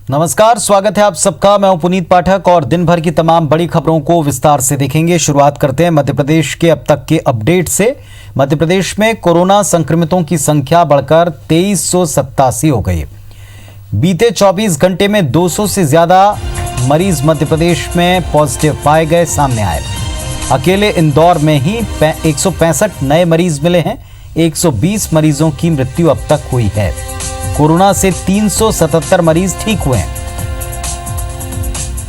नमस्कार, स्वागत है आप सबका। मैं हूं पुनीत पाठक और दिन भर की तमाम बड़ी खबरों को विस्तार से देखेंगे। शुरुआत करते हैं मध्य प्रदेश के अब तक के अपडेट से। मध्य प्रदेश में कोरोना संक्रमितों की संख्या बढ़कर 2387 हो गई। बीते 24 घंटे में 200 से ज्यादा मरीज मध्य प्रदेश में पॉजिटिव पाए गए, सामने आए। अकेले इंदौर में ही 165 नए मरीज मिले हैं। 120 मरीजों की मृत्यु अब तक हुई है। कोरोना से 377 मरीज ठीक हुए हैं।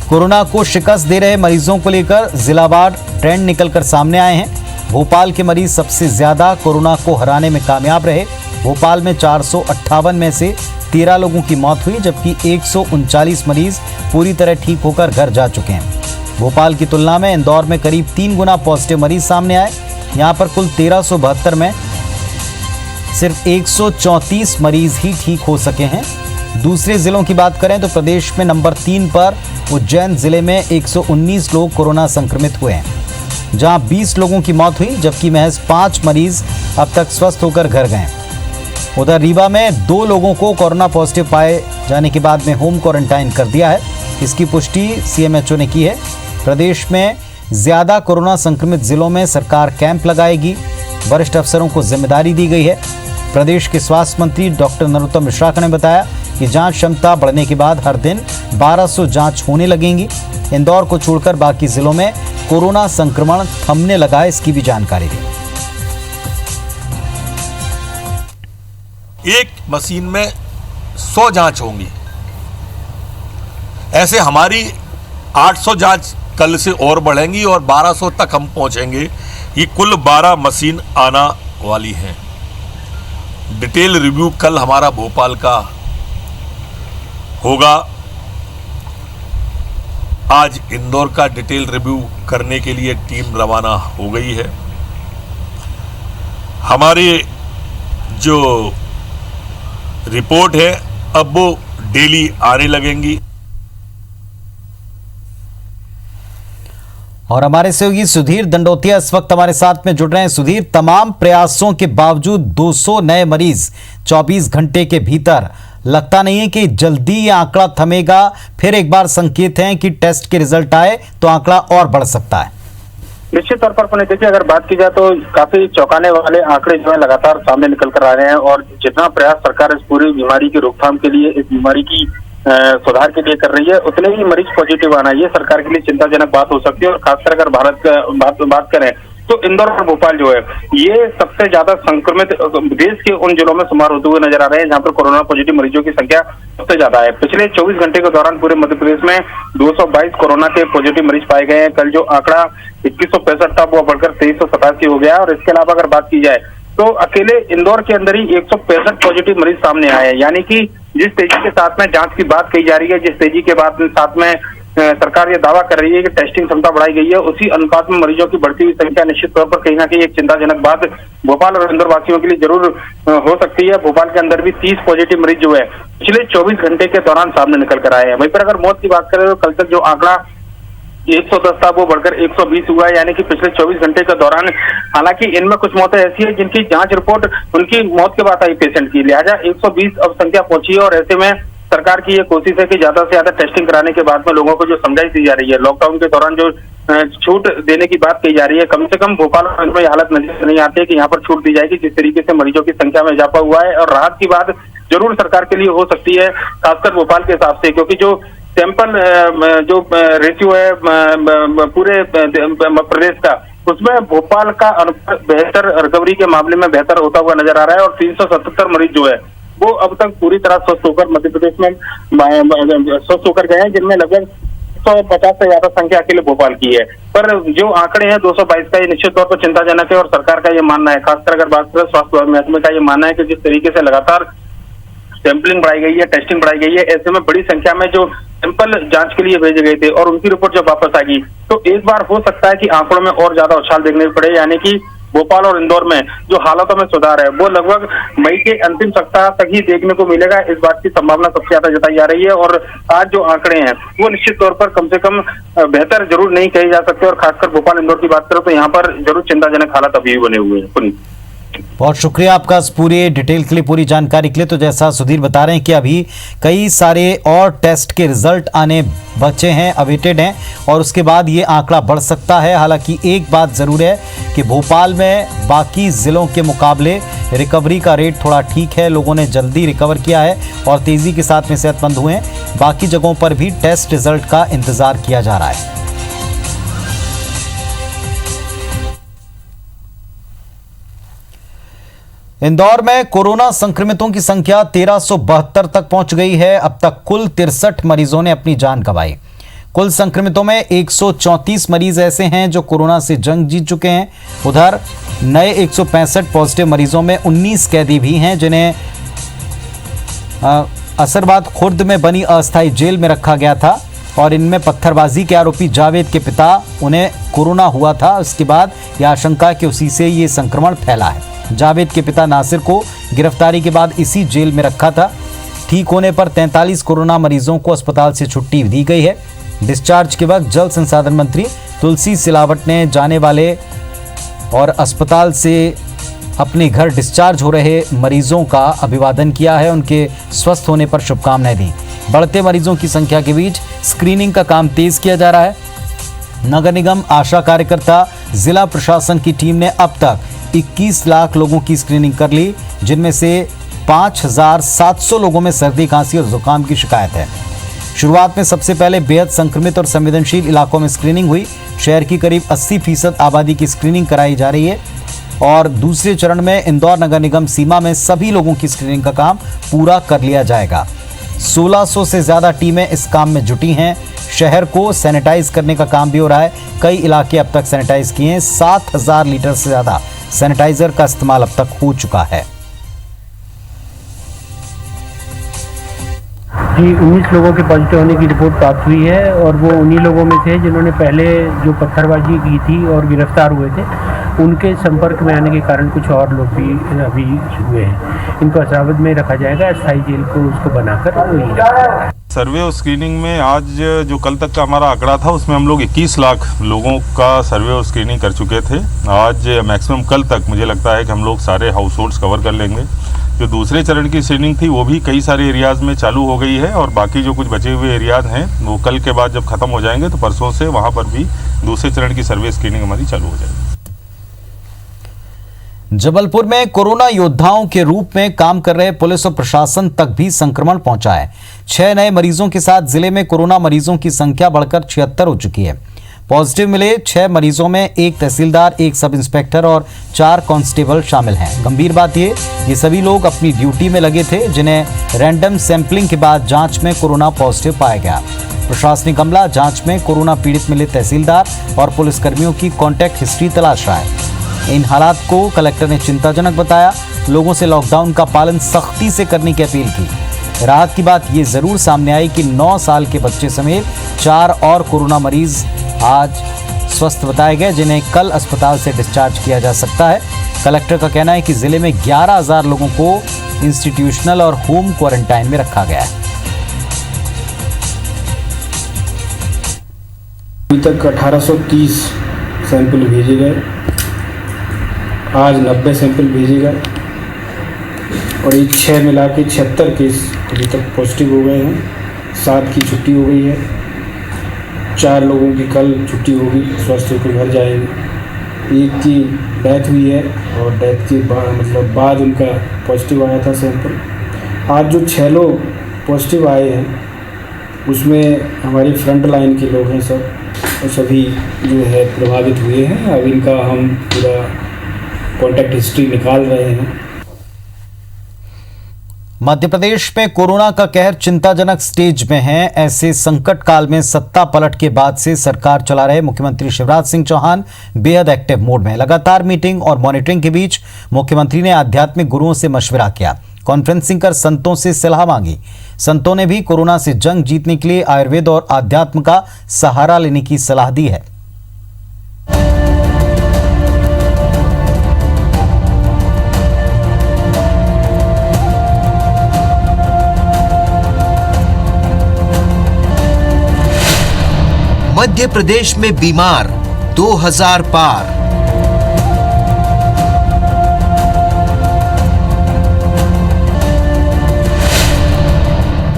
कोरोना को शिकस्त दे रहे मरीजों को लेकर जिलावार ट्रेंड निकलकर सामने आए हैं। भोपाल के मरीज सबसे ज्यादा कोरोना को हराने में कामयाब रहे। भोपाल में 458 में से 13 लोगों की मौत हुई, जबकि 139 मरीज पूरी तरह ठीक होकर घर जा चुके हैं। भोपाल की तुलना में इंदौर में करीब 3 गुना पॉजिटिव मरीज सामने आए। यहां पर कुल 1372 में सिर्फ 134 मरीज ही ठीक हो सके हैं। दूसरे जिलों की बात करें तो प्रदेश में नंबर 3 पर उज्जैन जिले में 119 लोग कोरोना संक्रमित हुए हैं, जहां 20 लोगों की मौत हुई, जबकि महज 5 मरीज अब तक स्वस्थ होकर घर गए। उधर रीवा में 2 लोगों को कोरोना पॉजिटिव पाए जाने के बाद में होम क्वारंटाइन कर दिया है। इसकी पुष्टि सीएमएचओ ने की है। प्रदेश में ज्यादा कोरोना संक्रमित जिलों में सरकार कैंप लगाएगी। वरिष्ठ अफसरों को जिम्मेदारी दी गई है। प्रदेश के स्वास्थ्य मंत्री डॉक्टर नरोत्तम मिश्रा ने बताया कि जांच क्षमता बढ़ने के बाद हर दिन 1200 जांच होने लगेंगी। इंदौर को छोड़कर बाकी जिलों में कोरोना संक्रमण थमने लगा है, इसकी भी जानकारी दी। एक मशीन में 100 जांच होंगी। ऐसे हमारी 800 जांच कल से और बढ़ेंगी और 1200 तक हम पहुंचेंगे। ये कुल 12 मशीन आना वाली हैं। डिटेल रिव्यू कल हमारा भोपाल का होगा। आज इंदौर का डिटेल रिव्यू करने के लिए टीम रवाना हो गई है। हमारे जो रिपोर्ट है अब वो डेली आने लगेंगी। और हमारे सहयोगी सुधीर दंडोतिया इस वक्त हमारे साथ में जुड़ रहे हैं। सुधीर, तमाम प्रयासों के बावजूद 200 नए मरीज 24 घंटे के भीतर, लगता नहीं है कि जल्दी ये आंकड़ा थमेगा। फिर एक बार संकेत हैं कि टेस्ट के रिजल्ट आए तो आंकड़ा और बढ़ सकता है। निश्चित तौर पर देखिए, अगर बात की जाए तो काफी चौंकाने वाले आंकड़े जो है लगातार सामने निकल कर आ रहे हैं। और जितना प्रयास सरकार इस पूरी बीमारी की रोकथाम के लिए, इस बीमारी की सुधार के लिए कर रही है, उतने ही मरीज पॉजिटिव आना ये सरकार के लिए चिंताजनक बात हो सकती है। और खासकर अगर भारत का बात करें तो इंदौर और भोपाल जो है ये सबसे ज्यादा संक्रमित देश के उन जिलों में शुमार होते हुए नजर आ रहे हैं जहां पर कोरोना पॉजिटिव मरीजों की संख्या सबसे ज्यादा है। पिछले 24 घंटे के दौरान पूरे मध्य प्रदेश में 222 कोरोना के पॉजिटिव मरीज पाए गए हैं। कल जो आंकड़ा 2165 था वो बढ़कर 2387 हो गया। और इसके अलावा अगर बात की जाए तो अकेले इंदौर के अंदर ही 165 पॉजिटिव मरीज सामने आए हैं। यानी कि जिस तेजी के साथ में जांच की बात कही जा रही है, जिस तेजी के साथ में सरकार ये दावा कर रही है कि टेस्टिंग क्षमता बढ़ाई गई है, उसी अनुपात में मरीजों की बढ़ती हुई संख्या निश्चित तौर पर कहीं ना कहीं एक चिंताजनक बात भोपाल और इंदौर वासियों के लिए जरूर हो सकती है। भोपाल के अंदर भी 30 पॉजिटिव मरीज जो है पिछले 24 घंटे के दौरान सामने निकल कर आए हैं। वहीं पर अगर मौत की बात करें तो कल तक जो आंकड़ा 110 था वो बढ़कर 120 हुआ है। यानी कि पिछले 24 घंटे के दौरान, हालांकि इनमें कुछ मौतें ऐसी है जिनकी जांच रिपोर्ट उनकी मौत के बाद आई पेशेंट की, लिहाजा 120 अब संख्या पहुंची है। और ऐसे में सरकार की ये कोशिश है कि ज्यादा से ज्यादा टेस्टिंग कराने के बाद में लोगों को जो समझाइश दी जा रही है, लॉकडाउन के दौरान जो छूट देने की बात कही जा रही है, कम से कम भोपाल और इंदौर में ये हालत नजर नहीं आती है कि यहाँ पर छूट दी जाएगी। जिस तरीके से मरीजों की संख्या में इजाफा हुआ है और राहत की बात जरूर सरकार के लिए हो सकती है, खासकर भोपाल के हिसाब से, क्योंकि जो सैंपल जो रेशियो है पूरे प्रदेश का, उसमें भोपाल का बेहतर रिकवरी के मामले में बेहतर होता हुआ नजर आ रहा है। और 377 मरीज जो है वो अब तक पूरी तरह स्वस्थ होकर मध्य प्रदेश में स्वस्थ होकर गए हैं, जिनमें लगभग 150 से ज्यादा संख्या अकेले भोपाल की है। पर जो आंकड़े हैं 222 का, ये निश्चित तौर पर चिंताजनक है। और सरकार का ये मानना है, खासकर अगर बात करें स्वास्थ्य महकमे का, ये मानना है कि जिस तरीके से लगातार सैंपलिंग बढ़ाई गई है, टेस्टिंग बढ़ाई गई है, ऐसे में बड़ी संख्या में जो सैंपल जांच के लिए भेजे गए थे और उनकी रिपोर्ट जब वापस आएगी तो एक बार हो सकता है कि आंकड़ों में और ज्यादा उछाल देखने पड़े। यानी कि भोपाल और इंदौर में जो हालातों में सुधार है वो लगभग मई के अंतिम सप्ताह तक ही देखने को मिलेगा। इस बात की संभावना सबसे ज्यादा जताई जा रही है। और आज जो आंकड़े हैं वो निश्चित तौर पर कम से कम बेहतर जरूर नहीं कहे जा सकते। और खासकर भोपाल इंदौर की बात करें तो यहाँ पर जरूर चिंताजनक हालात अभी भी बने हुए हैं। बहुत शुक्रिया आपका इस पूरे डिटेल के लिए, पूरी जानकारी के लिए। तो जैसा सुधीर बता रहे हैं कि अभी कई सारे और टेस्ट के रिजल्ट आने बचे हैं, अवेटेड हैं, और उसके बाद ये आंकड़ा बढ़ सकता है। हालांकि एक बात ज़रूर है कि भोपाल में बाकी ज़िलों के मुकाबले रिकवरी का रेट थोड़ा ठीक है, लोगों ने जल्दी रिकवर किया है और तेज़ी के साथ में सेहतमंद हुए हैं। बाकी जगहों पर भी टेस्ट रिजल्ट का इंतज़ार किया जा रहा है। इंदौर में कोरोना संक्रमितों की संख्या 1372 तक पहुंच गई है। अब तक कुल 63 मरीजों ने अपनी जान गंवाई। कुल संक्रमितों में 134 मरीज ऐसे हैं जो कोरोना से जंग जीत चुके हैं। उधर नए 165 पॉजिटिव मरीजों में 19 कैदी भी हैं जिन्हें असरबाद खुर्द में बनी अस्थायी जेल में रखा गया था, और इनमें पत्थरबाजी के आरोपी जावेद के पिता, उन्हें कोरोना हुआ था। उसके बाद यह आशंका कि उसी से ये संक्रमण फैला है। जावेद के पिता नासिर को गिरफ्तारी के बाद इसी जेल में रखा था। ठीक होने पर 43 कोरोना मरीजों को अस्पताल से छुट्टी दी गई है। डिस्चार्ज के वक्त जल संसाधन मंत्री तुलसी सिलावट ने जाने वाले और अस्पताल से अपने घर डिस्चार्ज हो रहे मरीजों का अभिवादन किया है, उनके स्वस्थ होने पर शुभकामनाएं दी। बढ़ते मरीजों की संख्या के बीच स्क्रीनिंग का काम तेज किया जा रहा है। नगर निगम, आशा कार्यकर्ता, जिला प्रशासन की टीम ने अब तक 21 लाख लोगों की स्क्रीनिंग कर ली, जिनमें से 5700 लोगों में सर्दी, खांसी और जुकाम की शिकायत है। शुरुआत में सबसे पहले बेहद संक्रमित और संवेदनशील इलाकों में स्क्रीनिंग हुई। शहर की करीब 80% आबादी की स्क्रीनिंग कराई जा रही है, और दूसरे चरण में इंदौर नगर निगम सीमा में सभी लोगों की स्क्रीनिंग का काम पूरा कर लिया जाएगा। 1600 से ज़्यादा टीमें इस काम में जुटी हैं। शहर को सैनिटाइज करने का काम भी हो रहा है। कई इलाके अब तक सैनिटाइज किए हैं। 7000 लीटर से ज़्यादा सैनिटाइजर का इस्तेमाल अब तक हो चुका है। जी 19 लोगों के पॉजिटिव होने की रिपोर्ट प्राप्त हुई है, और वो उन्हीं लोगों में थे जिन्होंने पहले जो पत्थरबाजी की थी और गिरफ्तार हुए थे। उनके संपर्क में आने के कारण कुछ और लोग भी अभी हुए हैं। इनको असरावद में रखा जाएगा, अस्थायी जेल को उसको बनाकर। सर्वे और स्क्रीनिंग में आज जो कल तक का हमारा आंकड़ा था उसमें हम लोग 21 लाख लोगों का सर्वे और स्क्रीनिंग कर चुके थे। आज मैक्सिमम कल तक मुझे लगता है कि हम लोग सारे हाउस होल्ड्स कवर कर लेंगे। जो दूसरे चरण की स्क्रीनिंग थी वो भी कई सारे एरियाज़ में चालू हो गई है, और बाकी जो कुछ बचे हुए एरियाज़ हैं वो कल के बाद जब ख़त्म हो जाएंगे तो परसों से वहाँ पर भी दूसरे चरण की सर्वे स्क्रीनिंग हमारी चालू हो जाएगी। जबलपुर में कोरोना योद्धाओं के रूप में काम कर रहे पुलिस और प्रशासन तक भी संक्रमण पहुंचा है। 6 नए मरीजों के साथ जिले में कोरोना मरीजों की संख्या बढ़कर 76 हो चुकी है। पॉजिटिव मिले 6 मरीजों में 1 तहसीलदार, 1 सब इंस्पेक्टर और 4 कांस्टेबल शामिल हैं। गंभीर बात ये सभी लोग अपनी ड्यूटी में लगे थे, जिन्हें रैंडम सैंपलिंग के बाद जांच में कोरोना पॉजिटिव पाया गया। प्रशासनिक अमला जांच में कोरोना पीड़ित मिले तहसीलदार और पुलिसकर्मियों की कॉन्टैक्ट हिस्ट्री तलाश रहा है। इन हालात को कलेक्टर ने चिंताजनक बताया। लोगों से लॉकडाउन का पालन सख्ती से करने की अपील की। राहत की बात ये जरूर सामने आई कि 9 साल के बच्चे समेत 4 और कोरोना मरीज आज स्वस्थ बताए गए, जिन्हें कल अस्पताल से डिस्चार्ज किया जा सकता है। कलेक्टर का कहना है कि जिले में 11,000 लोगों को इंस्टीट्यूशनल और होम क्वारंटाइन में रखा गया है। अभी तक 1830 सैंपल भेजे गए, आज 90 सैंपल भेजे गए, और ये 6 मिला के 76 केस अभी तक पॉजिटिव हो गए हैं। 7 की छुट्टी हो गई है, 4 लोगों की कल छुट्टी होगी, स्वस्थ होकर घर जाएंगे। 1 की डेथ हुई है, और डेथ के बाद उनका पॉजिटिव आया था सैंपल। आज जो 6 लोग पॉजिटिव आए हैं उसमें हमारी फ्रंट लाइन के लोग हैं सब, और सभी जो है प्रभावित हुए हैं। अब इनका हम पूरा कॉन्टैक्ट हिस्ट्री निकाल रहे हैं। मध्य प्रदेश में कोरोना का कहर चिंताजनक स्टेज में है। ऐसे संकट काल में सत्ता पलट के बाद से सरकार चला रहे मुख्यमंत्री शिवराज सिंह चौहान बेहद एक्टिव मोड में। लगातार मीटिंग और मॉनिटरिंग के बीच मुख्यमंत्री ने आध्यात्मिक गुरुओं से मशविरा किया, कॉन्फ्रेंसिंग कर संतों से सलाह मांगी। संतों ने भी कोरोना से जंग जीतने के लिए आयुर्वेद और आध्यात्म का सहारा लेने की सलाह दी है। मध्य प्रदेश में बीमार 2000 पार।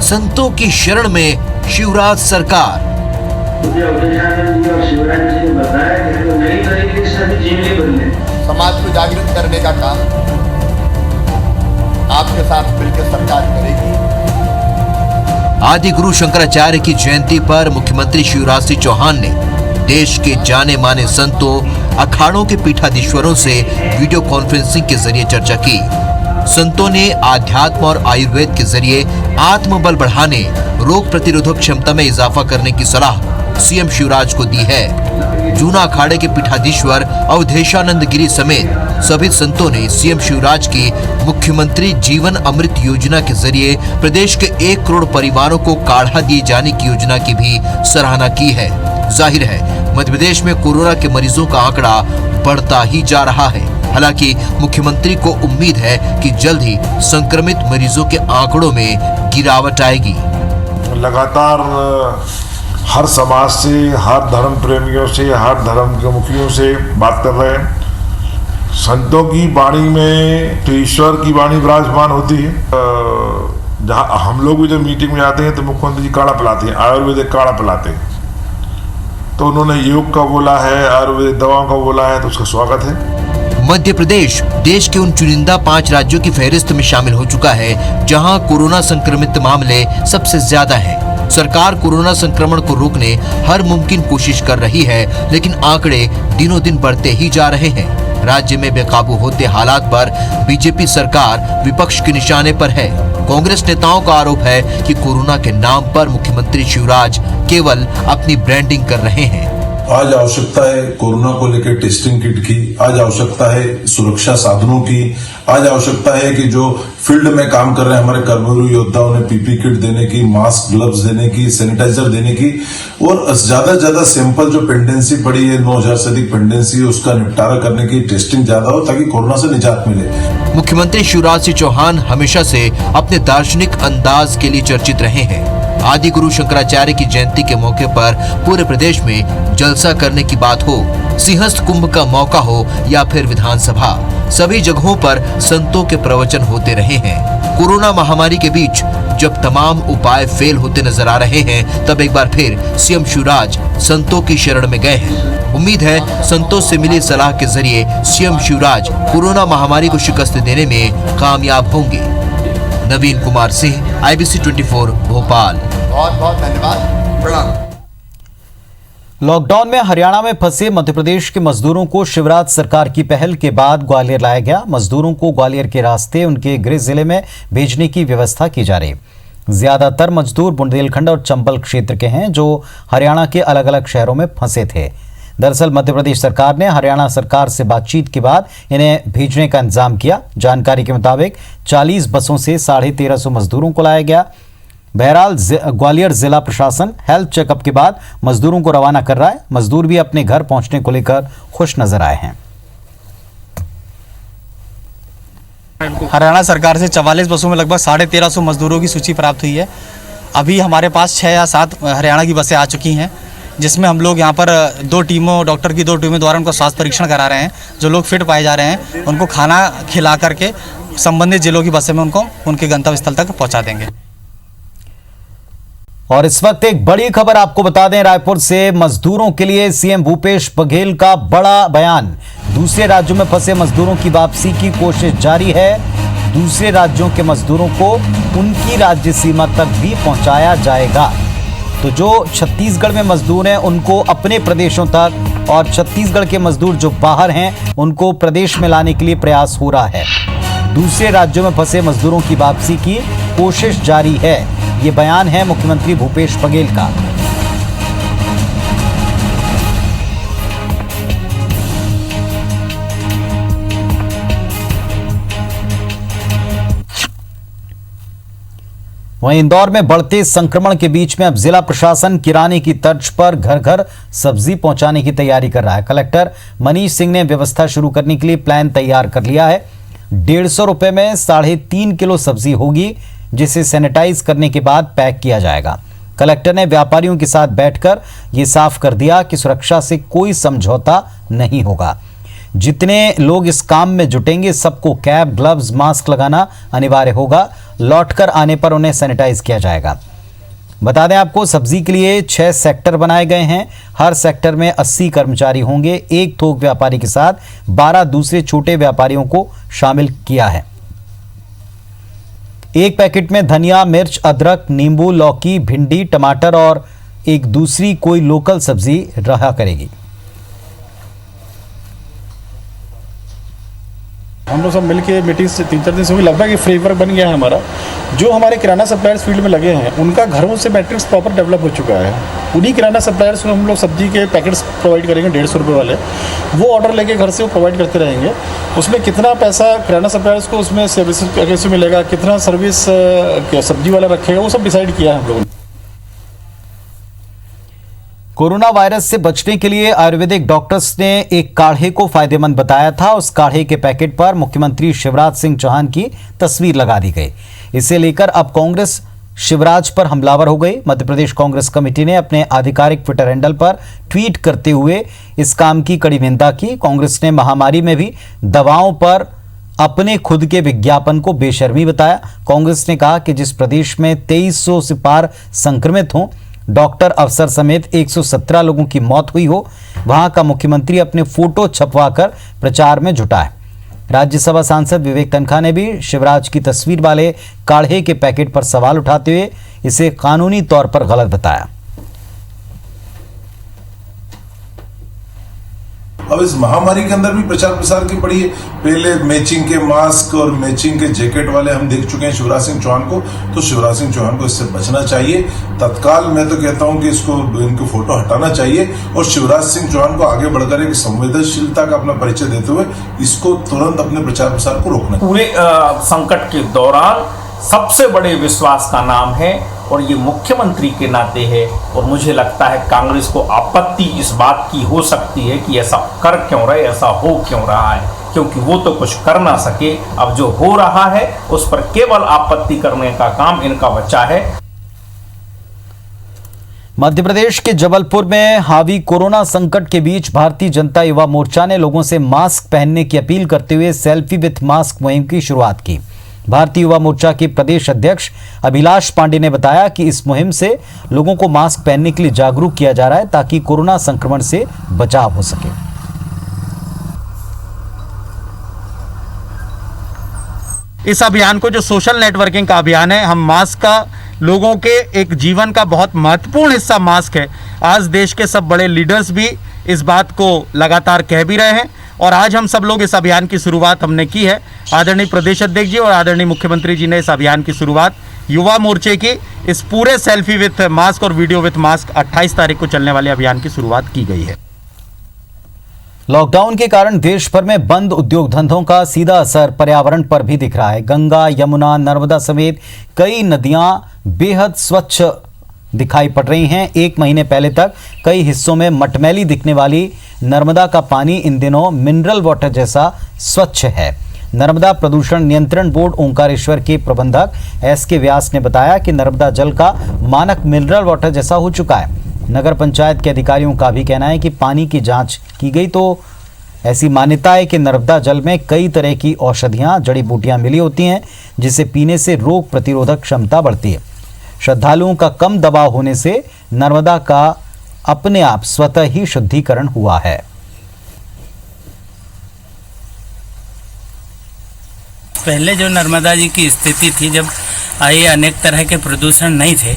संतों की शरण में शिवराज सरकार। मुझे अवधेशानंद जी और शिवराज जी ने बताया कि जो नई तरीके से अभी जीवनी बदले, समाज को जागृत करने का काम आपके साथ मिलकर सरकार करेगी। आदि गुरु शंकराचार्य की जयंती पर मुख्यमंत्री शिवराज सिंह चौहान ने देश के जाने माने संतों, अखाड़ों के पीठाधीश्वरों से वीडियो कॉन्फ्रेंसिंग के जरिए चर्चा की। संतों ने आध्यात्म और आयुर्वेद के जरिए आत्मबल बढ़ाने, रोग प्रतिरोधक क्षमता में इजाफा करने की सलाह सीएम शिवराज को दी है। जूना अखाड़े के पीठाधीश्वर अवधेशानंद गिरी समेत सभी संतों ने सीएम शिवराज की मुख्यमंत्री जीवन अमृत योजना के जरिए प्रदेश के 1 करोड़ परिवारों को काढ़ा दिए जाने की योजना की भी सराहना की है। जाहिर है मध्य प्रदेश में कोरोना के मरीजों का आंकड़ा बढ़ता ही जा रहा है। हालांकि मुख्यमंत्री को उम्मीद है कि जल्द ही संक्रमित मरीजों के आंकड़ों में गिरावट आएगी। लगातार हर समाज से, हर धर्म प्रेमियों से, हर धर्म के मुखियों से बात कर रहे हैं। संतों की वाणी में तो ईश्वर की वाणी विराजमान होती है। जहाँ हम लोग भी जब मीटिंग में आते हैं तो मुख्यमंत्री जी काढ़ा पिलाते हैं, आयुर्वेदिक काढ़ा पिलाते हैं। तो उन्होंने योग का बोला है, आयुर्वेदिक दवाओं का बोला है, तो उसका स्वागत है। मध्य प्रदेश देश के उन चुनिंदा 5 राज्यों की फहरिस्त में शामिल हो चुका है जहां कोरोना संक्रमित मामले सबसे ज्यादा हैं। सरकार कोरोना संक्रमण को रोकने हर मुमकिन कोशिश कर रही है, लेकिन आंकड़े दिनों दिन बढ़ते ही जा रहे हैं। राज्य में बेकाबू होते हालात पर बीजेपी सरकार विपक्ष के निशाने पर है। कांग्रेस नेताओं का आरोप है कि कोरोना के नाम पर मुख्यमंत्री शिवराज केवल अपनी ब्रांडिंग कर रहे हैं। आज आवश्यकता है कोरोना को लेकर टेस्टिंग किट की, आज आवश्यकता है सुरक्षा साधनों की, आज आवश्यकता है कि जो फील्ड में काम कर रहे हैं हमारे कर्मवीर योद्धाओं ने पीपी किट देने की, मास्क ग्लव्स देने की, सैनिटाइजर देने की, और ज्यादा से ज्यादा सैंपल जो पेंडेंसी पड़ी है 9000 से अधिक पेंडेंसी है उसका निपटारा करने की, टेस्टिंग ज्यादा हो ताकि कोरोना से निजात मिले। मुख्यमंत्री शिवराज सिंह चौहान हमेशा से अपने दार्शनिक अंदाज के लिए चर्चित रहे हैं। आदि गुरु शंकराचार्य की जयंती के मौके पर पूरे प्रदेश में जलसा करने की बात हो, सिंहस्थ कुंभ का मौका हो या फिर विधानसभा, सभी जगहों पर संतों के प्रवचन होते रहे हैं। कोरोना महामारी के बीच जब तमाम उपाय फेल होते नजर आ रहे हैं, तब एक बार फिर सीएम शिवराज संतों की शरण में गए हैं। उम्मीद है संतों से मिली सलाह के जरिए सीएम शिवराज कोरोना महामारी को शिकस्त देने में कामयाब होंगे। नवीन कुमार सिंह, IBC 24 भोपाल। बहुत बहुत धन्यवाद, प्रणाम। लॉकडाउन में हरियाणा में फंसे मध्य प्रदेश के मजदूरों को शिवराज सरकार की पहल के बाद ग्वालियर लाया गया। मजदूरों को ग्वालियर के रास्ते उनके गृह जिले में भेजने की व्यवस्था की जा रही। ज्यादातर मजदूर बुंदेलखंड और चंबल क्षेत्र के हैं जो हरियाणा के अलग अलग शहरों में फंसे थे। दरअसल मध्य प्रदेश सरकार ने हरियाणा सरकार से बातचीत के बाद इन्हें भेजने का इंतजाम किया। जानकारी के मुताबिक 40 बसों से 1350 मजदूरों को लाया गया। बहरहाल ग्वालियर जिला प्रशासन हेल्थ चेकअप के बाद मजदूरों को रवाना कर रहा है। मजदूर भी अपने घर पहुंचने को लेकर खुश नजर आए हैं। हरियाणा सरकार से 44 बसों में लगभग 1350 मजदूरों की सूची प्राप्त हुई है। अभी हमारे पास 6 या 7 हरियाणा की बसें आ चुकी हैं, जिसमें हम लोग यहाँ पर 2 टीमों, डॉक्टर की 2 टीमों द्वारा उनका स्वास्थ्य परीक्षण करा रहे हैं। जो लोग फिट पाए जा रहे हैं उनको खाना खिला करके संबंधित जिलों की बसें में उनको उनके गंतव्य स्थल तक पहुँचा देंगे। और इस वक्त एक बड़ी खबर आपको बता दें, रायपुर से मजदूरों के लिए सीएम भूपेश बघेल का बड़ा बयान। दूसरे राज्यों में फंसे मजदूरों की वापसी की कोशिश जारी है। दूसरे राज्यों के मजदूरों को उनकी राज्य सीमा तक भी पहुंचाया जाएगा। तो जो छत्तीसगढ़ में मजदूर हैं उनको अपने प्रदेशों तक, और छत्तीसगढ़ के मजदूर जो बाहर हैं उनको प्रदेश में लाने के लिए प्रयास हो रहा है। दूसरे राज्यों में फंसे मजदूरों की वापसी की कोशिश जारी है। ये बयान है मुख्यमंत्री भूपेश बघेल का। वहीं इंदौर में बढ़ते संक्रमण के बीच में अब जिला प्रशासन किराने की तर्ज पर घर घर सब्जी पहुंचाने की तैयारी कर रहा है। कलेक्टर मनीष सिंह ने व्यवस्था शुरू करने के लिए प्लान तैयार कर लिया है। 150 रुपए में 3.5 किलो सब्जी होगी, जिसे सैनिटाइज करने के बाद पैक किया जाएगा। कलेक्टर ने व्यापारियों के साथ बैठकर यह साफ कर दिया कि सुरक्षा से कोई समझौता नहीं होगा। जितने लोग इस काम में जुटेंगे सबको कैप, ग्लव्स, मास्क लगाना अनिवार्य होगा। लौटकर आने पर उन्हें सैनिटाइज किया जाएगा। बता दें आपको, सब्जी के लिए 6 सेक्टर बनाए गए हैं। हर सेक्टर में 80 कर्मचारी होंगे। एक थोक व्यापारी के साथ 12 दूसरे छोटे व्यापारियों को शामिल किया है। एक पैकेट में धनिया, मिर्च, अदरक, नींबू, लौकी, भिंडी, टमाटर और एक दूसरी कोई लोकल सब्जी रहा करेगी। हम लोग सब मिलके मीटिंग से 3-4 दिन से हुई, लगभग ये फ्रेमवर्क बन गया है हमारा। जो हमारे किराना सप्लायर्स फील्ड में लगे हैं उनका घरों से मैट्रिक्स प्रॉपर डेवलप हो चुका है। उन्हीं किराना सप्लायर्स को हम लोग सब्जी के पैकेट्स प्रोवाइड करेंगे 150 रुपये वाले। वो ऑर्डर लेके घर से वो प्रोवाइड करते रहेंगे। उसमें कितना पैसा किराना सप्लायर्स को उसमें सर्विस कैसे मिलेगा, कितना सर्विस सब्जी वाला रखेगा, वो सब डिसाइड किया है हम लोगों ने। कोरोना वायरस से बचने के लिए आयुर्वेदिक डॉक्टर्स ने एक काढ़े को फायदेमंद बताया था। उस काढ़े के पैकेट पर मुख्यमंत्री शिवराज सिंह चौहान की तस्वीर लगा दी गई। इसे लेकर अब कांग्रेस शिवराज पर हमलावर हो गई। मध्य प्रदेश कांग्रेस कमेटी ने अपने आधिकारिक ट्विटर हैंडल पर ट्वीट करते हुए इस काम की कड़ी निंदा की। कांग्रेस ने महामारी में भी दवाओं पर अपने खुद के विज्ञापन को बेशर्मी बताया। कांग्रेस ने कहा कि जिस प्रदेश में 2300 से पार संक्रमित हों, डॉक्टर, अफसर समेत 117 लोगों की मौत हुई हो, वहां का मुख्यमंत्री अपने फोटो छपवाकर प्रचार में जुटा है। राज्यसभा सांसद विवेक तनखा ने भी शिवराज की तस्वीर वाले काढ़े के पैकेट पर सवाल उठाते हुए इसे कानूनी तौर पर गलत बताया। अब इस महामारी के अंदर भी प्रचार प्रसार की पड़ी है। पहले मैचिंग के मास्क और मैचिंग के जैकेट वाले हम देख चुके हैं शिवराज सिंह चौहान को, तो शिवराज सिंह चौहान को इससे बचना चाहिए। तत्काल मैं तो कहता हूं कि इनको फोटो हटाना चाहिए और शिवराज सिंह चौहान को आगे बढ़कर एक संवेदनशीलता का अपना परिचय देते हुए इसको तुरंत अपने प्रचार प्रसार को रोकना। पूरे संकट के दौरान सबसे बड़े विश्वास का नाम है और ये मुख्यमंत्री के नाते है। और मुझे लगता है कांग्रेस को आपत्ति इस बात की हो सकती है कि ऐसा कर क्यों रहे, ऐसा हो क्यों रहा है, क्योंकि वो तो कुछ कर ना सके। अब जो हो रहा है उस पर केवल आपत्ति करने का काम इनका बचा है। मध्य प्रदेश के जबलपुर में हावी कोरोना संकट के बीच भारतीय जनता युवा मोर्चा ने लोगों से मास्क पहनने की अपील करते हुए सेल्फी विथ मास्क मुहिम की शुरुआत की। भारतीय युवा मोर्चा के प्रदेश अध्यक्ष अभिलाष पांडे ने बताया कि इस मुहिम से लोगों को मास्क पहनने के लिए जागरूक किया जा रहा है ताकि कोरोना संक्रमण से बचाव हो सके। इस अभियान को जो सोशल नेटवर्किंग का अभियान है, हम मास्क का लोगों के एक जीवन का बहुत महत्वपूर्ण हिस्सा मास्क है। आज देश के सब बड़े लीडर्स भी इस बात को लगातार कह भी रहे हैं और आज हम सब लोग इस अभियान की शुरुआत हमने की है। आदरणीय प्रदेश अध्यक्ष जी और आदरणीय मुख्यमंत्री जी ने इस अभियान की शुरुआत युवा मोर्चे की इस पूरे सेल्फी विथ मास्क और वीडियो विथ मास्क 28 तारीख को चलने वाले अभियान की शुरुआत की गई है। लॉकडाउन के कारण देश भर में बंद उद्योग धंधों का सीधा असर पर्यावरण पर भी दिख रहा है। गंगा, यमुना, नर्मदा समेत कई नदियां बेहद स्वच्छ दिखाई पड़ रही हैं। एक महीने पहले तक कई हिस्सों में मटमैली दिखने वाली नर्मदा का पानी इन दिनों मिनरल वाटर जैसा स्वच्छ है। नर्मदा प्रदूषण नियंत्रण बोर्ड ओंकारेश्वर के प्रबंधक SK व्यास ने बताया कि नर्मदा जल का मानक मिनरल वाटर जैसा हो चुका है। नगर पंचायत के अधिकारियों का भी कहना है कि पानी की जांच की गई तो ऐसी मान्यता है कि नर्मदा जल में कई तरह की औषधियां, जड़ी बूटियां मिली होती हैं जिसे पीने से रोग प्रतिरोधक क्षमता बढ़ती है। श्रद्धालुओं का कम दबाव होने से नर्मदा का अपने आप स्वतः ही शुद्धिकरण हुआ है। पहले जो नर्मदा जी की स्थिति थी, जब ये अनेक तरह के प्रदूषण नहीं थे,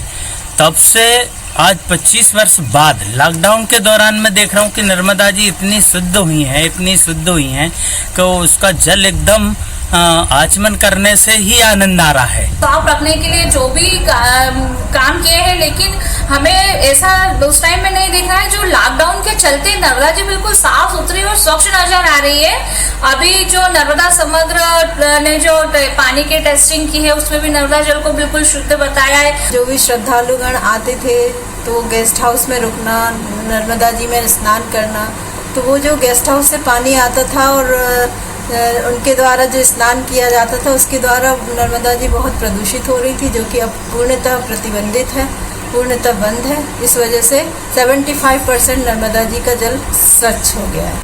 तब से आज 25 वर्ष बाद लॉकडाउन के दौरान मैं देख रहा हूँ कि नर्मदा जी इतनी शुद्ध हुई हैं कि उसका जल एकदम आचमन करने से ही आनंद आ रहा है। साफ रखने के लिए जो भी काम किए हैं, लेकिन हमें ऐसा उस टाइम में नहीं देखा है। जो लॉकडाउन के चलते नर्मदा जी बिल्कुल साफ सुथरी और स्वच्छ नजर आ रही है। अभी जो नर्मदा समग्र ने जो पानी की टेस्टिंग की है उसमें भी नर्मदा जल को बिल्कुल शुद्ध बताया है। जो भी श्रद्धालुगण आते थे तो गेस्ट हाउस में रुकना, नर्मदा जी में स्नान करना, तो वो जो गेस्ट हाउस से पानी आता था और उनके द्वारा जो स्नान किया जाता था उसके द्वारा नर्मदा जी बहुत प्रदूषित हो रही थी, जो कि अब पूर्णतः प्रतिबंधित है, पूर्णतः बंद है। इस वजह से 75% नर्मदा जी का जल स्वच्छ हो गया है।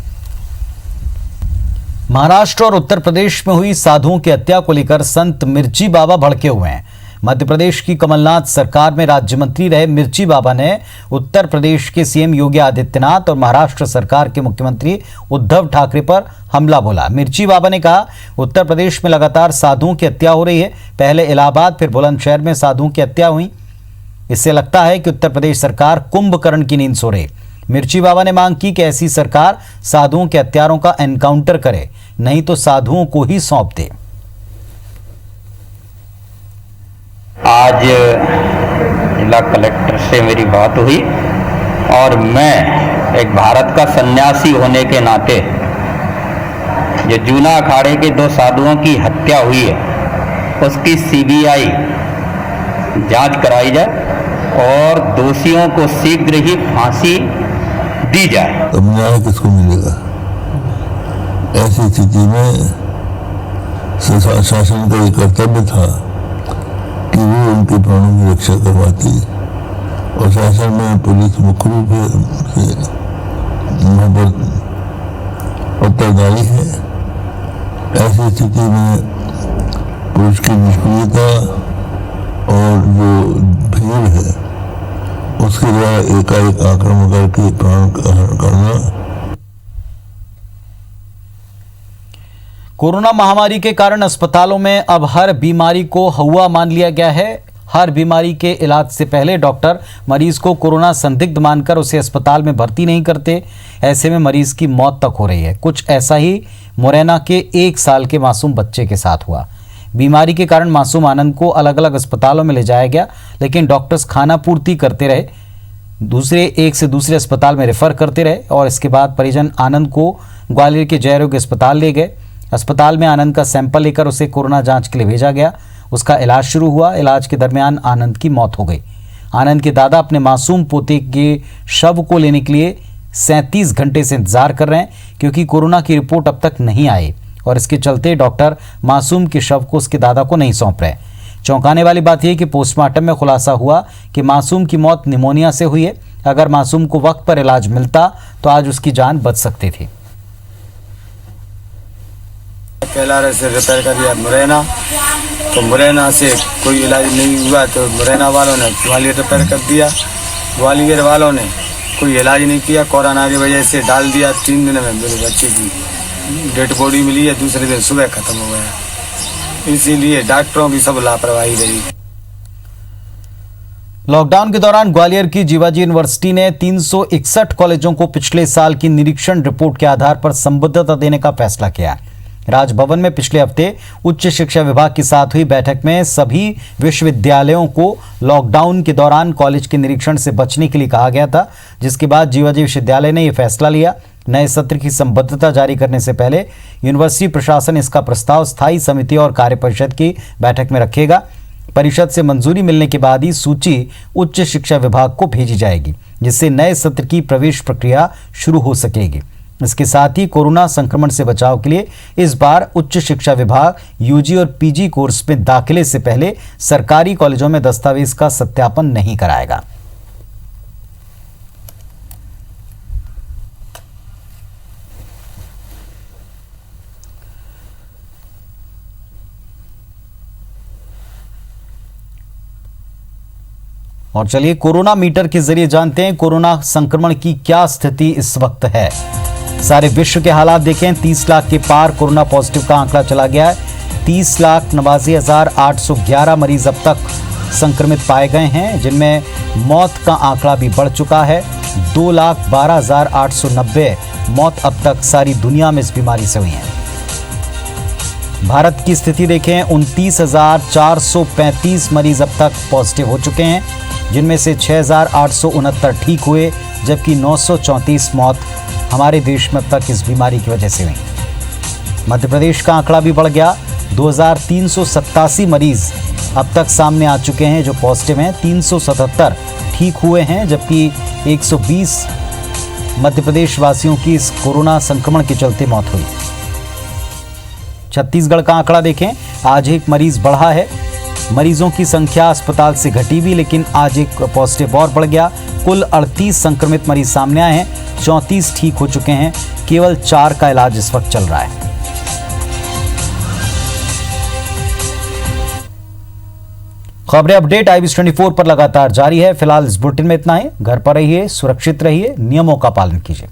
महाराष्ट्र और उत्तर प्रदेश में हुई साधुओं की हत्या को लेकर संत मिर्ची बाबा भड़के हुए हैं। मध्य प्रदेश की कमलनाथ सरकार में राज्य मंत्री रहे मिर्ची बाबा ने उत्तर प्रदेश के सीएम योगी आदित्यनाथ और महाराष्ट्र सरकार के मुख्यमंत्री उद्धव ठाकरे पर हमला बोला। मिर्ची बाबा ने कहा, उत्तर प्रदेश में लगातार साधुओं की हत्या हो रही है। पहले इलाहाबाद फिर बुलंदशहर में साधुओं की हत्या हुई। इससे लगता है कि उत्तर प्रदेश सरकार कुंभकर्ण की नींद सो रही। मिर्ची बाबा ने मांग की कि ऐसी सरकार साधुओं के हत्यारों का एनकाउंटर करे, नहीं तो साधुओं को ही सौंप दे। आज जिला कलेक्टर से मेरी बात हुई और मैं एक भारत का सन्यासी होने के नाते जो जूना अखाड़े के 2 साधुओं की हत्या हुई है उसकी सीबीआई जांच कराई जाए और दोषियों को शीघ्र ही फांसी दी जाए। अब न्याय किसको मिलेगा? ऐसी स्थिति में शासन का ये कर्तव्य था कि वो उनके प्राणों की रक्षा करवाती और शासन में पुलिस मुख्य रूप से वहाँ पर उत्तरदायी है। ऐसी स्थिति में पुलिस की निष्क्रियता और जो भीड़ है उसके द्वारा एकाएक आक्रमण करके प्राण करना। कोरोना महामारी के कारण अस्पतालों में अब हर बीमारी को हौवा मान लिया गया है। हर बीमारी के इलाज से पहले डॉक्टर मरीज को कोरोना संदिग्ध मानकर उसे अस्पताल में भर्ती नहीं करते। ऐसे में मरीज की मौत तक हो रही है। कुछ ऐसा ही मुरैना के 1 साल के मासूम बच्चे के साथ हुआ। बीमारी के कारण मासूम आनंद को अलग अलग अस्पतालों में ले जाया गया, लेकिन डॉक्टर्स खाना पूर्ति करते रहे, एक से दूसरे अस्पताल में रेफर करते रहे और इसके बाद परिजन आनंद को ग्वालियर के जय आरोग्य अस्पताल ले गए। अस्पताल में आनंद का सैंपल लेकर उसे कोरोना जांच के लिए भेजा गया। उसका इलाज शुरू हुआ। इलाज के दरमियान आनंद की मौत हो गई। आनंद के दादा अपने मासूम पोते के शव को लेने के लिए 37 घंटे से इंतजार कर रहे हैं, क्योंकि कोरोना की रिपोर्ट अब तक नहीं आई और इसके चलते डॉक्टर मासूम के शव को उसके दादा को नहीं सौंप रहे। चौंकाने वाली बात यह कि पोस्टमार्टम में खुलासा हुआ कि मासूम की मौत निमोनिया से हुई है। अगर मासूम को वक्त पर इलाज मिलता तो आज उसकी जान बच सकती थी। कैलारे से रेफर कर दिया मुरैना, तो मुरैना से कोई इलाज नहीं हुआ तो मुरैना वालों ने ग्वालियर रेफर कर दिया। ग्वालियर वालों ने कोई इलाज नहीं किया, कोरोना की वजह से डाल दिया। 3 दिन में मेरे बच्चे की डेड बॉडी मिली है, दूसरे दिन सुबह खत्म हो गया। इसीलिए डॉक्टरों की सब लापरवाही रही। लॉकडाउन के दौरान ग्वालियर की जीवाजी यूनिवर्सिटी ने 361 कॉलेजों को पिछले साल की निरीक्षण रिपोर्ट के आधार पर संबद्धता देने का फैसला किया। राजभवन में पिछले हफ्ते उच्च शिक्षा विभाग के साथ हुई बैठक में सभी विश्वविद्यालयों को लॉकडाउन के दौरान कॉलेज के निरीक्षण से बचने के लिए कहा गया था, जिसके बाद जीवाजी विश्वविद्यालय ने यह फैसला लिया। नए सत्र की संबद्धता जारी करने से पहले यूनिवर्सिटी प्रशासन इसका प्रस्ताव स्थायी समिति और कार्य परिषद की बैठक में रखेगा। परिषद से मंजूरी मिलने के बाद ही सूची उच्च शिक्षा विभाग को भेजी जाएगी, जिससे नए सत्र की प्रवेश प्रक्रिया शुरू हो सकेगी। इसके साथ ही कोरोना संक्रमण से बचाव के लिए इस बार उच्च शिक्षा विभाग यूजी और पीजी कोर्स में दाखिले से पहले सरकारी कॉलेजों में दस्तावेज का सत्यापन नहीं कराएगा। और चलिए कोरोना मीटर के जरिए जानते हैं कोरोना संक्रमण की क्या स्थिति इस वक्त है। सारे विश्व के हालात देखें। 30 लाख के पार कोरोना पॉजिटिव का आंकड़ा चला गया है। 30,89,811 मरीज अब तक संक्रमित पाए गए हैं, जिनमें मौत का आंकड़ा भी बढ़ चुका है। 2,12,890 मौत अब तक सारी दुनिया में इस बीमारी से हुई है। भारत की स्थिति देखें। 29,435 मरीज अब तक पॉजिटिव हो चुके हैं, जिनमें से 6,869 ठीक हुए, जबकि 934 मौत हमारे देश में अब तक इस बीमारी की वजह से हुई। मध्य प्रदेश का आंकड़ा भी बढ़ गया। 2,387 मरीज अब तक सामने आ चुके हैं जो पॉजिटिव हैं। 377 ठीक हुए हैं, जबकि 120 मध्य प्रदेश वासियों की इस कोरोना संक्रमण के चलते मौत हुई। छत्तीसगढ़ का आंकड़ा देखें। आज एक मरीज बढ़ा है। मरीजों की संख्या अस्पताल से घटी भी, लेकिन आज एक पॉजिटिव और बढ़ गया। कुल 38 संक्रमित मरीज सामने आए हैं। 34 ठीक हो चुके हैं। केवल 4 का इलाज इस वक्त चल रहा है। खबरें अपडेट IBS24 पर लगातार जारी है। फिलहाल इस बुलेटिन में इतना ही। घर पर रहिए, सुरक्षित रहिए, नियमों का पालन कीजिए।